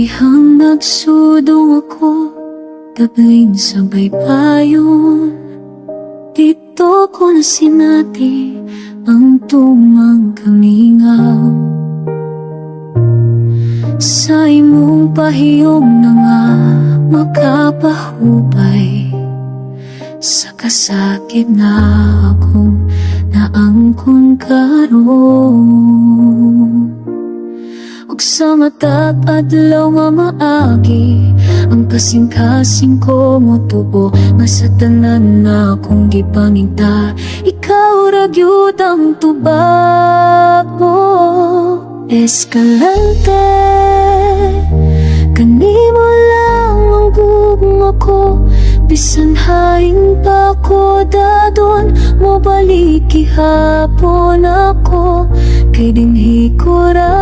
Dihang nagsudong ako, tabling sa baybayon. Dito ko na sinati ang tumang kamingaw. Sa imong pahiyom na nga makapahubay, sa kasakit na akong naangkon karon. Ug sa mata't adlaw nga maagi, ang kasing-kasing ko mo tubo, nga sa tanan na akong gipangita, ikaw ra gyud ang tubag mo. Eskalante, kanimo lang ang gugma ko, bisan haing pa ko dadon, mo balik gihapon ako, kay dinhi ko ra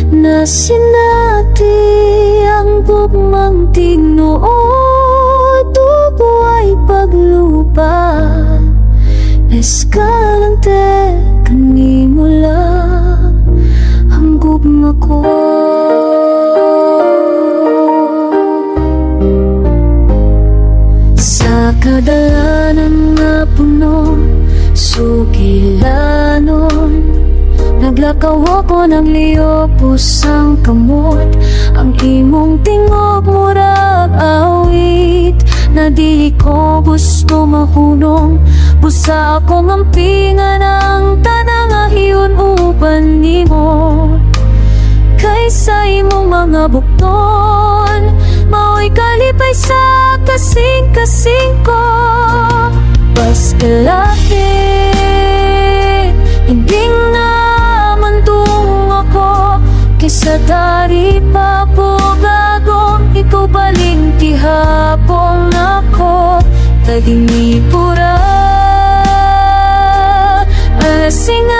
na sinati ang gugmang tinuod, tubo ay paglupa. Eskalante, kanimo lang ang gugma ko. Sa kadalanan nga puno, sugilanon, naglakaw ako ng liyopos ang kamot. Ang imong tingog murag awit, na di ko gusto mahunong. Busa akong ampingan ang tanang ahiyon uban nimo. Kaysa imong mga bukton, mao'y kalipay sa kasing-kasing ko. Paskalapit, hindi nga mandung ako, kaysa dari pa po gagong, ikaw baling tihapon ako, taging ipura. Alasing